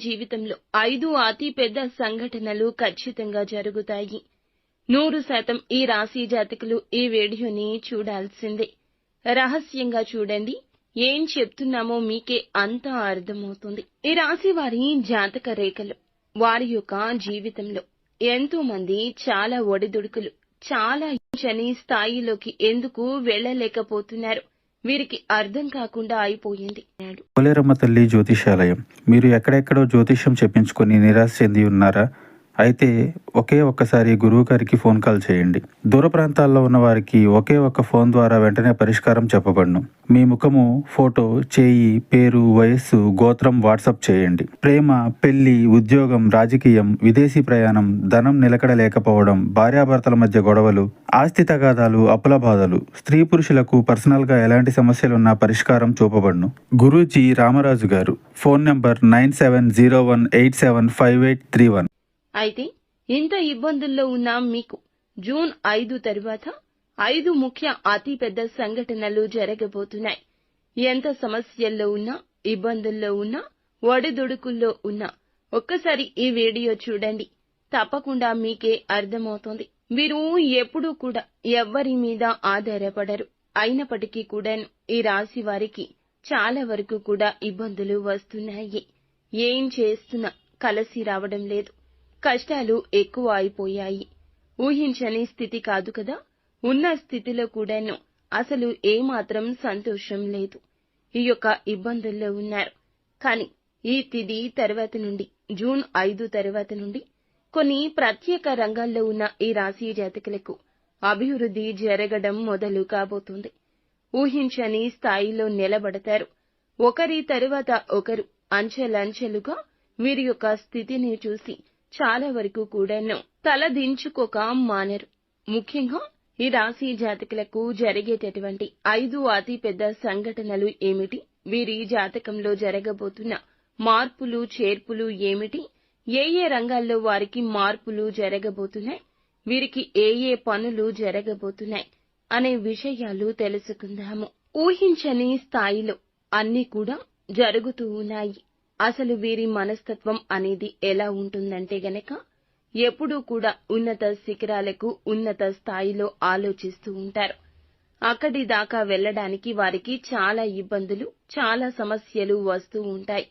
జీవితంలో 5 అతి పెద్ద సంఘటనలు ఖచ్చితంగా జరుగుతాయి. 100% ఈ రాశి జాతకులు ఈ వీడియోని చూడాల్సిందే. రహస్యంగా చూడండి. ఏం చెప్తున్నామో మీకే అంతా అర్థమవుతుంది. ఈ రాశి వారి జాతక రేఖలు, వారి యొక్క జీవితంలో ఎంతో మంది చాలా ఒడిదుడుకులు, చాలా ఊహించని స్థాయిలోకి ఎందుకు వెళ్ళలేకపోతున్నారు, వీరికి అర్థం కాకుండా అయిపోయింది. పోలేరమ్మ తల్లి జ్యోతిషాలయం. మీరు ఎక్కడెక్కడో జ్యోతిష్యం చెప్పించుకొని నిరాశ చెంది ఉన్నారా? అయితే ఒక్కసారి గురువు గారికి ఫోన్ కాల్ చేయండి. దూర ప్రాంతాల్లో ఉన్న వారికి ఒకే ఒక్క ఫోన్ ద్వారా వెంటనే పరిష్కారం చెప్పబడును. మీ ముఖము, ఫోటో, చేయి, పేరు, వయస్సు, గోత్రం వాట్సాప్ చేయండి. ప్రేమ, పెళ్లి, ఉద్యోగం, రాజకీయం, విదేశీ ప్రయాణం, ధనం నిలకడ లేకపోవడం, భార్యాభర్తల మధ్య గొడవలు, ఆస్తి తగాదాలు, అప్పుల బాధలు, స్త్రీ పురుషులకు పర్సనల్ గా ఎలాంటి సమస్యలున్నా పరిష్కారం చూపబడును. గురూజీ రామరాజు గారు. Phone number 9701875831. అయితే ఇంత ఇబ్బందుల్లో ఉన్న మీకు జూన్ 5 తరువాత 5 ముఖ్య అతి పెద్ద సంఘటనలు జరగబోతున్నాయి. ఎంత సమస్యల్లో ఉన్నా, ఇబ్బందుల్లో ఉన్నా, ఒడిదుడుకుల్లో ఉన్నా ఒక్కసారి ఈ వీడియో చూడండి. తప్పకుండా మీకే అర్థమవుతుంది. మీరు ఎప్పుడూ కూడా ఎవ్వరి మీద ఆధారపడరు. అయినప్పటికీ కూడాను ఈ రాశి వారికి చాలా వరకు కూడా ఇబ్బందులు వస్తున్నాయి. ఏం చేస్తున్నా కలిసి రావడం లేదు. కష్టాలు ఎక్కువ అయిపోయాయి. ఊహించని స్థితి కాదు కదా. ఉన్న స్థితిలో కూడాను అసలు ఏమాత్రం సంతోషం లేదు. ఈ యొక్క ఇబ్బందుల్లో ఉన్నారు. కానీ ఈ తిథి తర్వాత నుండి, జూన్ 5 తర్వాత నుండి కొన్ని ప్రత్యేక రంగాల్లో ఉన్న ఈ రాశి జాతకులకు అభివృద్ధి జరగడం మొదలు కాబోతుంది. ఊహించని స్థాయిలో నిలబడతారు. ఒకరి తరువాత ఒకరు అంచెలంచెలుగా వీరి యొక్క స్థితిని చూసి చాలా వరకు కూడాను తలదించుకోక మానరు. ముఖ్యంగా ఈ రాశి జాతకులకు జరిగేటటువంటి 5 అతి పెద్ద సంఘటనలు ఏమిటి, వీరి జాతకంలో జరగబోతున్న మార్పులు చేర్పులు ఏమిటి, ఏ రంగాల్లో వారికి మార్పులు జరగబోతున్నాయి, వీరికి ఏ పనులు జరగబోతున్నాయి అనే విషయాలు తెలుసుకుందాము. ఊహించని స్థాయిలో అన్నీ కూడా జరుగుతూ ఉన్నాయి. అసలు వీరి మనస్తత్వం అనేది ఎలా ఉంటుందంటే గనక, ఎప్పుడూ కూడా ఉన్నత శిఖరాలకు, ఉన్నత స్థాయిలో ఆలోచిస్తూ ఉంటారు. అక్కడి దాకా వెళ్ళడానికి వారికి చాలా ఇబ్బందులు, చాలా సమస్యలు వస్తూ ఉంటాయి.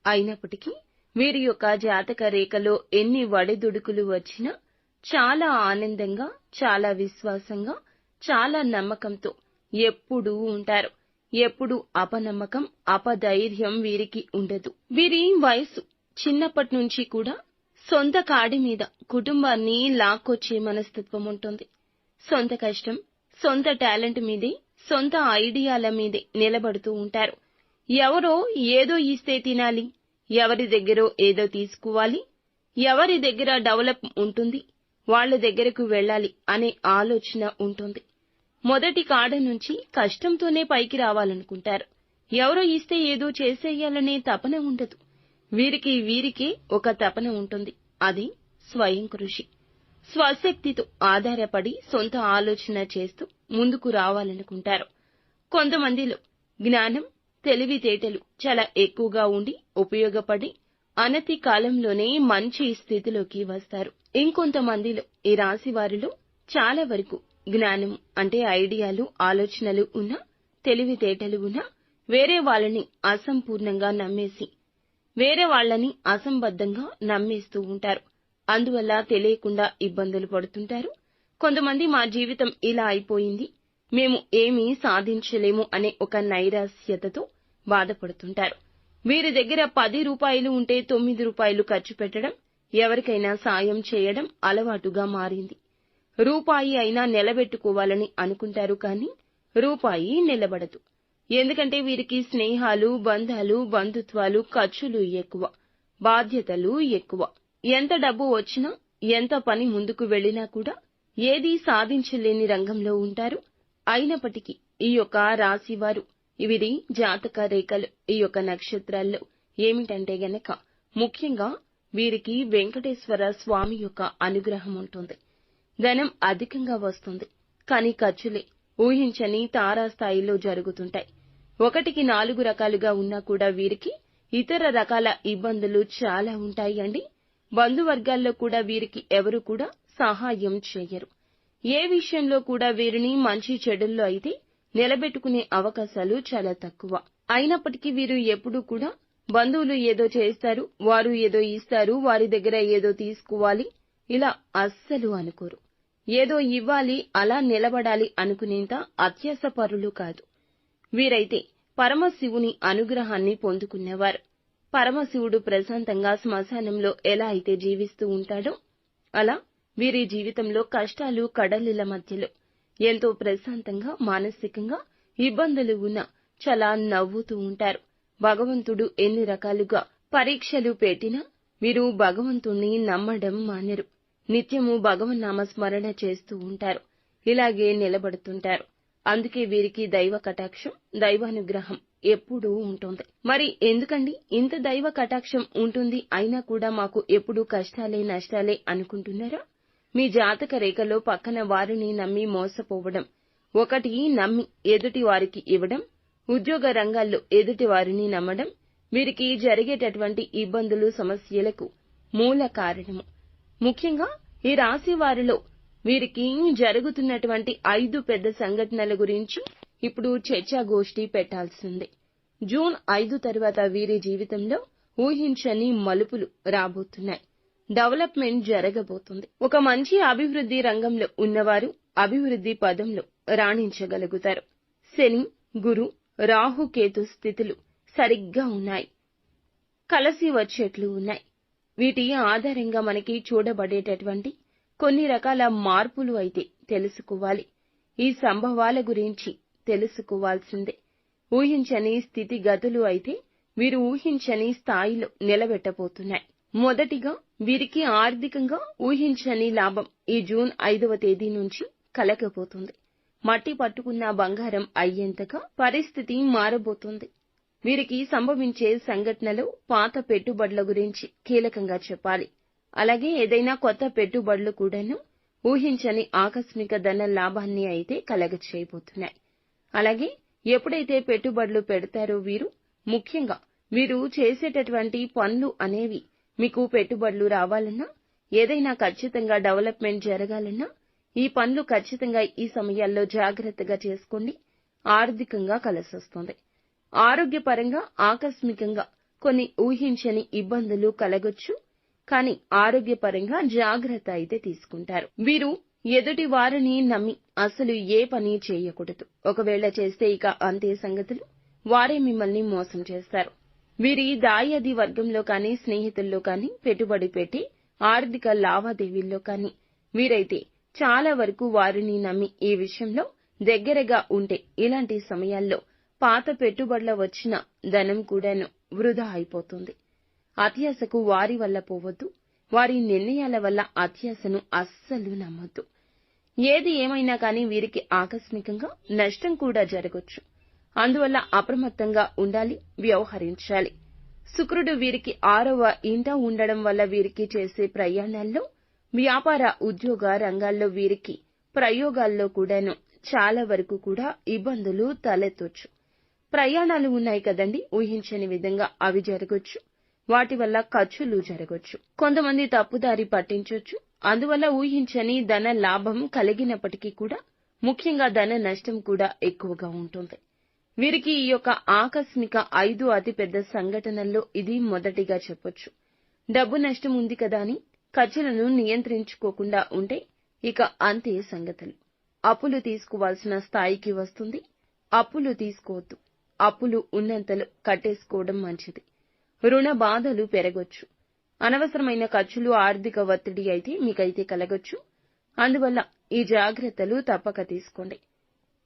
అయినప్పటికీ వీరి యొక్క జాతక రేఖలో ఎన్ని ఒడిదుడుకులు వచ్చినా చాలా ఆనందంగా, చాలా విశ్వాసంగా, చాలా నమ్మకంతో ఎప్పుడూ ఉంటారు. ఎప్పుడు అపనమ్మకం, అపధైర్యం వీరికి ఉండదు. వీరి వయస్సు చిన్నప్పటి నుంచి కూడా సొంత కాడి మీద కుటుంబాన్ని లాక్కొచ్చే మనస్తత్వం ఉంటుంది. సొంత కష్టం, సొంత టాలెంట్ మీదే, సొంత ఐడియాల మీదే నిలబడుతూ ఉంటారు. ఎవరో ఏదో ఇస్తే తినాలి, ఎవరి దగ్గరో ఏదో తీసుకోవాలి, ఎవరి దగ్గర డెవలప్ ఉంటుంది, వాళ్ల దగ్గరకు వెళ్ళాలి అనే ఆలోచన ఉంటుంది. మొదటి కాడ నుంచి కష్టంతోనే పైకి రావాలనుకుంటారు. ఎవరో ఇస్తే ఏదో చేసేయాలనే తపన ఉండదు. వీరికే ఒక తపన ఉంటుంది. అది స్వయం కృషి. స్వశక్తితో ఆధారపడి సొంత ఆలోచన చేస్తూ ముందుకు రావాలనుకుంటారు. కొంతమందిలో జ్ఞానం, తెలివితేటలు చాలా ఎక్కువగా ఉండి ఉపయోగపడి అనతి కాలంలోనే మంచి స్థితిలోకి వస్తారు. ఇంకొంతమందిలో ఈ రాశి వారిలో చాలా వరకు జ్ఞానం అంటే ఐడియాలు, ఆలోచనలు ఉన్నా, తెలివితేటలు ఉన్నా వేరే వాళ్ళని అసంపూర్ణంగా నమ్మేసి, వేరే వాళ్ళని అసంబద్ధంగా నమ్మేస్తూ ఉంటారు. అందువల్ల తెలియకుండా ఇబ్బందులు పడుతుంటారు. కొంతమంది మా జీవితం ఇలా అయిపోయింది, మేము ఏమీ సాధించలేము అనే ఒక నైరాశ్యతతో బాధపడుతుంటారు. వీరి దగ్గర 10 రూపాయలు ఉంటే 9 రూపాయలు ఖర్చు పెట్టడం, ఎవరికైనా సాయం చేయడం అలవాటుగా మారింది. రూపాయి అయినా నిలబెట్టుకోవాలని అనుకుంటారు, కానీ రూపాయి నిలబడదు. ఎందుకంటే వీరికి స్నేహాలు, బంధాలు, బంధుత్వాలు, ఖర్చులు ఎక్కువ, బాధ్యతలు ఎక్కువ. ఎంత డబ్బు వచ్చినా, ఎంత పని ముందుకు వెళ్లినా కూడా ఏదీ సాధించలేని రంగంలో ఉంటారు. అయినప్పటికీ ఈ యొక్క రాశివారు, వీరి జాతక రేఖలు, ఈ యొక్క నక్షత్రాల్లో ఏమిటంటే గనక, ముఖ్యంగా వీరికి వెంకటేశ్వర స్వామి యొక్క అనుగ్రహం ఉంటుంది. ధనం అధికంగా వస్తుంది, కానీ ఖర్చులే ఊహించని తారాస్థాయిలో జరుగుతుంటాయి. 1కి 4 రకాలుగా ఉన్నా కూడా వీరికి ఇతర రకాల ఇబ్బందులు చాలా ఉంటాయండి. బంధువర్గాల్లో కూడా వీరికి ఎవరు కూడా సహాయం చేయరు. ఏ విషయంలో కూడా వీరిని మంచి చెడుల్లో అయితే నిలబెట్టుకునే అవకాశాలు చాలా తక్కువ. అయినప్పటికీ వీరు ఎప్పుడూ కూడా బంధువులు ఏదో చేస్తారు, వారు ఏదో ఇస్తారు, వారి దగ్గర ఏదో తీసుకోవాలి, ఇలా అస్సలు అనుకోరు. ఏదో ఇవ్వాలి, అలా నిలబడాలి అనుకునేంత అత్యాసపరులు కాదు. వీరైతే పరమశివుని అనుగ్రహాన్ని పొందుకునేవారు. పరమశివుడు ప్రశాంతంగా శ్మశానంలో ఎలా అయితే జీవిస్తూ ఉంటాడో అలా వీరి జీవితంలో కష్టాలు కడలిల మధ్యలో ఎంతో ప్రశాంతంగా, మానసికంగా ఇబ్బందులు ఉన్నా చాలా నవ్వుతూ ఉంటారు. భగవంతుడు ఎన్ని రకాలుగా పరీక్షలు పెట్టినా వీరు భగవంతుణ్ణి నమ్మడం మానరు. నిత్యము భగవన్నామ స్మరణ చేస్తూ ఉంటారు. ఇలాగే నిలబడుతుంటారు. అందుకే వీరికి దైవ కటాక్షం, దైవానుగ్రహం ఎప్పుడూ ఉంటుంది. మరి ఎందుకండి ఇంత దైవ కటాక్షం ఉంటుంది, అయినా కూడా మాకు ఎప్పుడూ కష్టాలే నష్టాలే అనుకుంటున్నారా? మీ జాతక రేఖలో పక్కన వారిని నమ్మి మోసపోవడం, ఒకటి నమ్మి ఎదుటి వారికి ఇవ్వడం, ఉద్యోగ రంగాల్లో ఎదుటి వారిని నమ్మడం వీరికి జరిగేటటువంటి ఇబ్బందులు, సమస్యలకు మూల కారణము. ముఖ్యంగా ఈ రాశి వారిలో వీరికి జరుగుతున్నటువంటి 5 పెద్ద సంఘటనల గురించి ఇప్పుడు చర్చాగోష్ఠి పెట్టాల్సిందే. జూన్ 5 తర్వాత వీరి జీవితంలో ఊహించని మలుపులు రాబోతున్నాయి. డెవలప్మెంట్ జరగబోతుంది. ఒక మంచి అభివృద్ధి రంగంలో ఉన్నవారు అభివృద్ధి పదంలో రాణించగలుగుతారు. శని, గురు, రాహుకేతు స్థితులు సరిగ్గా ఉన్నాయి. కలిసి వచ్చేట్లు ఉన్నాయి. వీటి ఆధారంగా మనకి చూడబడేటటువంటి కొన్ని రకాల మార్పులు అయితే తెలుసుకోవాలి. ఈ సంభవాల గురించి తెలుసుకోవాల్సిందే. ఊహించని స్థితిగతులు అయితే వీరు ఊహించని స్థాయిలో నిలబెట్టబోతున్నాయి. మొదటిగా వీరికి ఆర్థికంగా ఊహించని లాభం ఈ జూన్ 5వ తేదీ నుంచి కలగబోతుంది. మట్టి పట్టుకున్న బంగారం అయ్యేంతగా పరిస్థితి మారబోతుంది. వీరికి సంభవించే సంఘటనలు పాత పెట్టుబడుల గురించి కీలకంగా చెప్పాలి. అలాగే ఏదైనా కొత్త పెట్టుబడులు కూడాను ఊహించని ఆకస్మిక ధన లాభాన్ని అయితే కలగచేయబోతున్నాయి. అలాగే ఎప్పుడైతే పెట్టుబడులు పెడతారో వీరు, ముఖ్యంగా వీరు చేసేటటువంటి పనులు అనేవి మీకు పెట్టుబడులు రావాలన్నా, ఏదైనా ఖచ్చితంగా డెవలప్మెంట్ జరగాలన్నా ఈ పనులు ఖచ్చితంగా ఈ సమయాల్లో జాగ్రత్తగా చేసుకోండి. ఆర్థికంగా కలిసొస్తుంది. ఆరోగ్యపరంగా ఆకస్మికంగా కొన్ని ఊహించని ఇబ్బందులు కలగొచ్చు. కానీ ఆరోగ్యపరంగా జాగ్రత్త అయితే తీసుకుంటారు. వీరు ఎదుటి వారిని నమ్మి అసలు ఏ పని చేయకూడదు. ఒకవేళ చేస్తే ఇక అంతే సంగతులు. వారే మిమ్మల్ని మోసం చేస్తారు. వీరి దాయాది వర్గంలో కానీ, స్నేహితుల్లో కానీ పెట్టుబడి పెట్టి ఆర్థిక లావాదేవీల్లో కానీ వీరైతే చాలా వరకు వారిని నమ్మి ఈ విషయంలో దగ్గరగా ఉంటే ఇలాంటి సమయాల్లో పాత పెట్టుబడుల వచ్చిన ధనం కూడాను వృధా అయిపోతుంది. అత్యాశకు వారి వల్ల పోవద్దు. వారి నిర్ణయాల వల్ల అత్యాశను అస్సలు నమ్మొద్దు. ఏది ఏమైనా కానీ వీరికి ఆకస్మికంగా నష్టం కూడా జరగొచ్చు. అందువల్ల అప్రమత్తంగా ఉండాలి, వ్యవహరించాలి. శుక్రుడు వీరికి 6వ ఇంట ఉండడం వల్ల వీరికి చేసే ప్రయాణాల్లో, వ్యాపార ఉద్యోగ రంగాల్లో వీరికి ప్రయోగాల్లో కూడాను చాలా వరకు కూడా ఇబ్బందులు తలెత్తొచ్చు. ప్రయాణాలు ఉన్నాయి కదండి, ఊహించని విధంగా అవి జరగొచ్చు. వాటి వల్ల ఖర్చులు జరగొచ్చు. కొంతమంది తప్పుదారి పట్టించొచ్చు. అందువల్ల ఊహించని ధన లాభం కలిగినప్పటికీ కూడా ముఖ్యంగా ధన నష్టం కూడా ఎక్కువగా ఉంటుంది. వీరికి ఈ యొక్క ఆకస్మిక 5 అతిపెద్ద సంఘటనల్లో ఇది మొదటిగా చెప్పొచ్చు. డబ్బు నష్టం ఉంది కదా అని ఖర్చులను నియంత్రించుకోకుండా ఉంటే ఇక అంతే సంగతులు. అప్పులు తీసుకోవాల్సిన స్థాయికి వస్తుంది. అప్పులు తీసుకోవద్దు. అప్పులు ఉన్నంతలో కట్టేసుకోవడం మంచిది. రుణ బాధలు పెరగొచ్చు. అనవసరమైన ఖర్చులు, ఆర్థిక ఒత్తిడి అయితే మీకైతే కలగొచ్చు. అందువల్ల ఈ జాగ్రత్తలు తప్పక తీసుకోండి.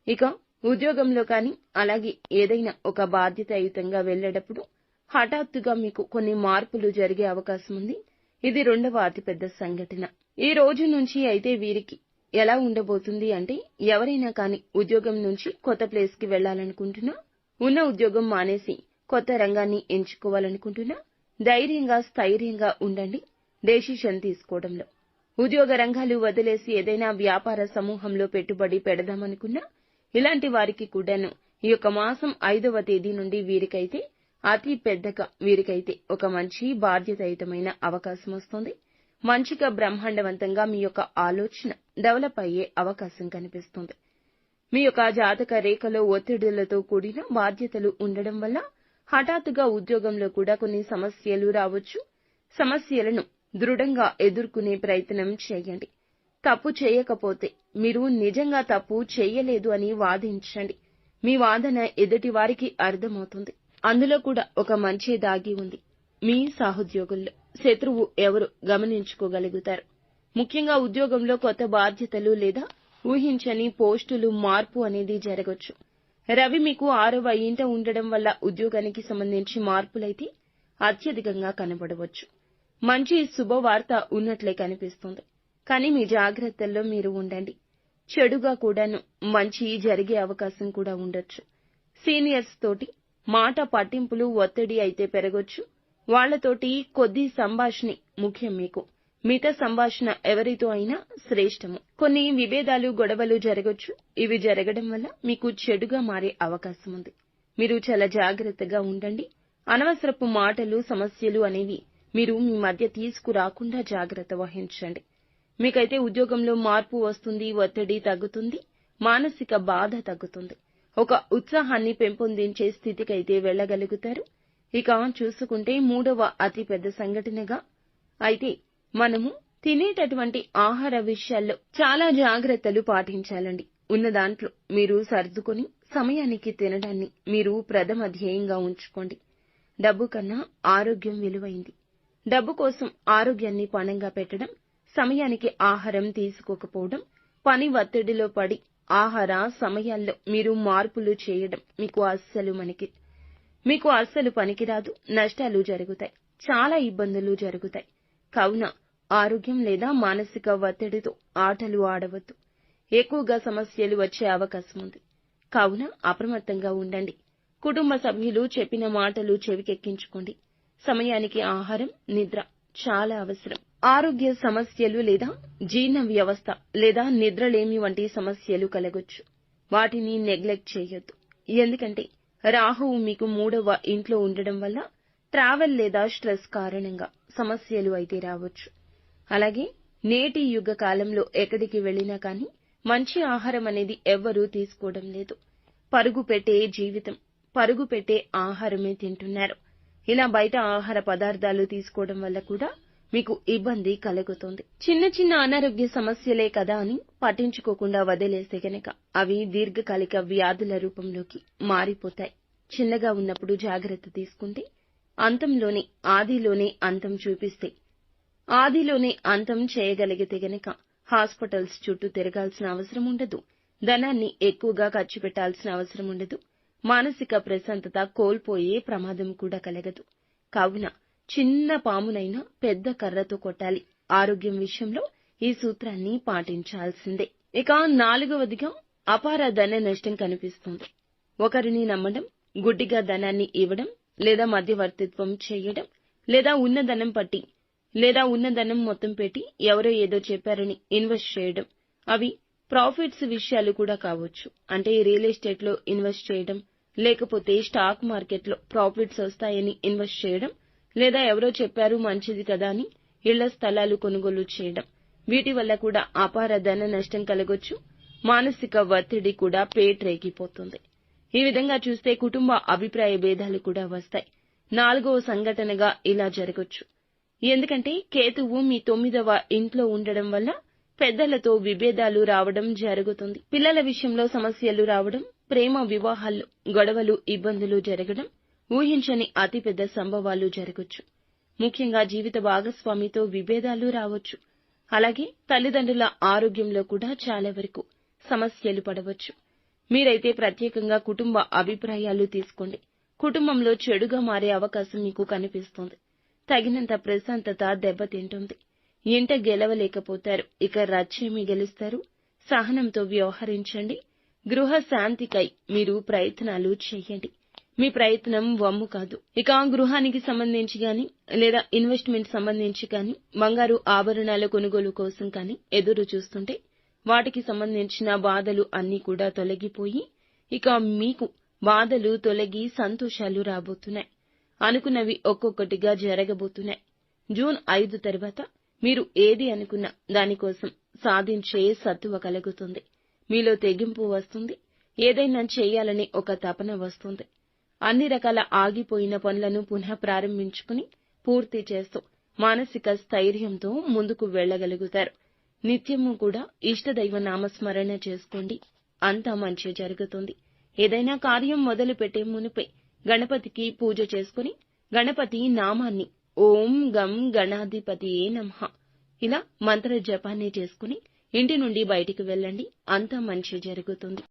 ఇక ఉద్యోగంలో కానీ, అలాగే ఏదైనా ఒక బాధ్యతాయుతంగా వెళ్లేటప్పుడు హఠాత్తుగా మీకు కొన్ని మార్పులు జరిగే అవకాశం ఉంది. ఇది 2వ అతిపెద్ద సంఘటన. ఈ రోజు నుంచి అయితే వీరికి ఎలా ఉండబోతుంది అంటే, ఎవరైనా కానీ ఉద్యోగం నుంచి కొత్త ప్లేస్ కి వెళ్లాలనుకుంటున్నా, ఉన్న ఉద్యోగం మానేసి కొత్త రంగాన్ని ఎంచుకోవాలనుకుంటున్నా ధైర్యంగా, స్థైర్యంగా ఉండండి డెసిషన్ తీసుకోవడంలో. ఉద్యోగ రంగాలు వదిలేసి ఏదైనా వ్యాపార సమూహంలో పెట్టుబడి పెడదామనుకున్నా ఇలాంటి వారికి కూడాను ఈ యొక్క మాసం 5వ తేదీ నుండి వీరికైతే అతి పెద్దగా వీరికైతే ఒక మంచి బాధ్యతాయుతమైన అవకాశం వస్తుంది. మంచిగా బ్రహ్మాండవంతంగా మీ యొక్క ఆలోచన డెవలప్ అయ్యే అవకాశం కనిపిస్తుంది. మీ యొక్క జాతక రేఖలో ఒత్తిడులతో కూడిన బాధ్యతలు ఉండడం వల్ల హఠాత్తుగా ఉద్యోగంలో కూడా కొన్ని సమస్యలు రావచ్చు. సమస్యలను దృఢంగా ఎదుర్కొనే ప్రయత్నం చేయండి. తప్పు చేయకపోతే మీరు నిజంగా తప్పు చేయలేదు అని వాదించండి. మీ వాదన ఎదుటి వారికి అర్థమవుతుంది. అందులో కూడా ఒక మంచి దాగి ఉంది. మీ సహోద్యోగుల్లో శత్రువు ఎవరు గమనించుకోగలుగుతారు. ముఖ్యంగా ఉద్యోగంలో కొత్త బాధ్యతలు లేదా ఊహించని పోస్టులు మార్పు అనేది జరగొచ్చు. రవి మీకు 6వ ఇంట ఉండడం వల్ల ఉద్యోగానికి సంబంధించి మార్పులైతే అత్యధికంగా కనబడవచ్చు. మంచి శుభవార్త ఉన్నట్లే కనిపిస్తుంది. కానీ మీ జాగ్రత్తల్లో మీరు ఉండండి. చెడుగా కూడాను మంచి జరిగే అవకాశం కూడా ఉండొచ్చు. సీనియర్స్ తోటి మాట పట్టింపులు ఒత్తిడి అయితే పెరగొచ్చు. వాళ్లతోటి కొద్ది సంభాషణ ముఖ్యం. మీకు మిగతా సంభాషణ ఎవరితో అయినా శ్రేష్టము. కొన్ని విభేదాలు గొడవలు జరగొచ్చు. ఇవి జరగడం వల్ల మీకు చెడుగా మారే అవకాశం ఉంది. మీరు చాలా జాగ్రత్తగా ఉండండి. అనవసరపు మాటలు సమస్యలు అనేవి మీరు మీ మధ్య తీసుకురాకుండా జాగ్రత్త వహించండి. మీకైతే ఉద్యోగంలో మార్పు వస్తుంది. ఒత్తిడి తగ్గుతుంది. మానసిక బాధ తగ్గుతుంది. ఒక ఉత్సాహాన్ని పెంపొందించే స్థితికైతే వెళ్లగలుగుతారు. ఇక చూసుకుంటే 3వ అతిపెద్ద సంఘటనగా అయితే మనము తినేటటువంటి ఆహార విషయాల్లో చాలా జాగ్రత్తలు పాటించాలండి. ఉన్న దాంట్లో మీరు సర్దుకొని సమయానికి తినడాన్ని మీరు ప్రథమ ధ్యేయంగా ఉంచుకోండి. డబ్బు కన్నా ఆరోగ్యం విలువైంది. డబ్బు కోసం ఆరోగ్యాన్ని పణంగా పెట్టడం, సమయానికి ఆహారం తీసుకోకపోవడం, పని ఒత్తిడిలో పడి ఆహార సమయాల్లో మీరు మార్పులు చేయడం మీకు అస్సలు పనికిరాదు. నష్టాలు జరుగుతాయి. చాలా ఇబ్బందులు జరుగుతాయి. కావున ఆరోగ్యం లేదా మానసిక ఒత్తిడితో ఆటలు ఆడవద్దు. ఎక్కువగా సమస్యలు వచ్చే అవకాశం ఉంది. కావున అప్రమత్తంగా ఉండండి. కుటుంబ సభ్యులు చెప్పిన మాటలు చెవికెక్కించుకోండి. సమయానికి ఆహారం, నిద్ర చాలా అవసరం. ఆరోగ్య సమస్యలు లేదా జీర్ణ వ్యవస్థ లేదా నిద్రలేమి వంటి సమస్యలు కలగొచ్చు. వాటిని నెగ్లెక్ట్ చేయొద్దు. ఎందుకంటే రాహువు మీకు 3వ ఇంట్లో ఉండడం వల్ల ట్రావెల్ లేదా స్ట్రెస్ కారణంగా సమస్యలు అయితే రావచ్చు. అలాగే నేటి యుగ కాలంలో ఎక్కడికి వెళ్లినా కానీ మంచి ఆహారం అనేది ఎవ్వరూ తీసుకోవడం లేదు. పరుగు పెట్టే జీవితం, పరుగు పెట్టే ఆహారమే తింటున్నారు. ఇలా బయట ఆహార పదార్థాలు తీసుకోవడం వల్ల కూడా మీకు ఇబ్బంది కలుగుతుంది. చిన్న చిన్న అనారోగ్య సమస్యలే కదా అని పట్టించుకోకుండా వదిలేస్తే గనక అవి దీర్ఘకాలిక వ్యాధుల రూపంలోకి మారిపోతాయి. చిన్నగా ఉన్నప్పుడు జాగ్రత్త తీసుకుంటే ఆదిలోనే అంతం చూపిస్తే ఆదిలోనే అంతం చేయగలిగితే గనక హాస్పిటల్స్ చుట్టూ తిరగాల్సిన అవసరం ఉండదు. ధనాన్ని ఎక్కువగా ఖర్చు పెట్టాల్సిన అవసరం ఉండదు. మానసిక ప్రశాంతత కోల్పోయే ప్రమాదం కూడా కలగదు. కావున చిన్న పామునైనా పెద్ద కర్రతో కొట్టాలి. ఆరోగ్యం విషయంలో ఈ సూత్రాన్ని పాటించాల్సిందే. ఇక 4వదిగా అపార ధన నష్టం కనిపిస్తుంది. ఒకరిని నమ్మడం, గుడ్డిగా ధనాన్ని ఇవ్వడం లేదా మధ్యవర్తిత్వం చేయడం లేదా ఉన్న ధనం మొత్తం పెట్టి ఎవరో ఏదో చెప్పారని ఇన్వెస్ట్ చేయడం. అవి ప్రాఫిట్స్ విషయాలు కూడా కావచ్చు. అంటే రియల్ ఎస్టేట్ లో ఇన్వెస్ట్ చేయడం, లేకపోతే స్టాక్ మార్కెట్ లో ప్రాఫిట్స్ వస్తాయని ఇన్వెస్ట్ చేయడం, లేదా ఎవరో చెప్పారు మంచిది కదా అని ఇళ్ల స్థలాలు కొనుగోలు చేయడం. వీటి వల్ల కూడా అపార ధన నష్టం కలగొచ్చు. మానసిక ఒత్తిడి కూడా పేట్రేగిపోతుంది. ఈ విధంగా చూస్తే కుటుంబ అభిప్రాయ భేదాలు కూడా వస్తాయి. 4వ సంఘటనగా ఇలా జరగొచ్చు. ఎందుకంటే కేతువు మీ 9వ ఇంట్లో ఉండడం వల్ల పెద్దలతో విభేదాలు రావడం జరుగుతుంది. పిల్లల విషయంలో సమస్యలు రావడం, ప్రేమ వివాహాల్లో గొడవలు ఇబ్బందులు జరగడం, ఊహించని అతిపెద్ద సంభవాలు జరగొచ్చు. ముఖ్యంగా జీవిత భాగస్వామితో విభేదాలు రావచ్చు. అలాగే తల్లిదండ్రుల ఆరోగ్యంలో కూడా చాలా వరకు సమస్యలు పడవచ్చు. మీరైతే ప్రత్యేకంగా కుటుంబ అభిప్రాయాలు తీసుకోండి. కుటుంబంలో చెడుగా మారే అవకాశం మీకు కనిపిస్తుంది. తగినంత ప్రశాంతత దెబ్బతింటుంది. ఇంట గెలవలేకపోతారు. ఇక రచ్చేమి గెలుస్తారు? సహనంతో వ్యవహరించండి. గృహ శాంతికై మీరు ప్రయత్నాలు చేయండి. మీ ప్రయత్నం వమ్ము కాదు. ఇక గృహానికి సంబంధించి గాని లేదా ఇన్వెస్ట్మెంట్ సంబంధించి కానీ బంగారు ఆభరణాల కొనుగోలు కోసం కానీ ఎదురు చూస్తుంటే వాటికి సంబంధించిన బాధలు అన్నీ కూడా తొలగిపోయి ఇక మీకు బాధలు తొలగి సంతోషాలు రాబోతున్నాయి. అనుకున్నవి ఒక్కొక్కటిగా జరగబోతున్నాయి. జూన్ 5 తర్వాత మీరు ఏది అనుకున్నా దానికోసం సాధించే సత్తువ కలుగుతుంది. మీలో తెగింపు వస్తుంది. ఏదైనా చేయాలని ఒక తపన వస్తుంది. అన్ని రకాల ఆగిపోయిన పనులను పునః ప్రారంభించుకుని పూర్తి చేస్తూ మానసిక స్థైర్యంతో ముందుకు వెళ్ళగలుగుతారు. నిత్యము కూడా ఇష్టదైవ నామస్మరణ చేసుకోండి. అంతా మంచి జరుగుతుంది. ఏదైనా కార్యం మొదలు పెట్టే మునిపే గణపతికి పూజ చేసుకుని గణపతి నామాన్ని ఓం గం గణాధిపతియే నమః ఇలా మంత్ర జపాన్ని చేసుకుని ఇంటి నుండి బయటికి వెళ్ళండి. అంతా మంచి జరుగుతుంది.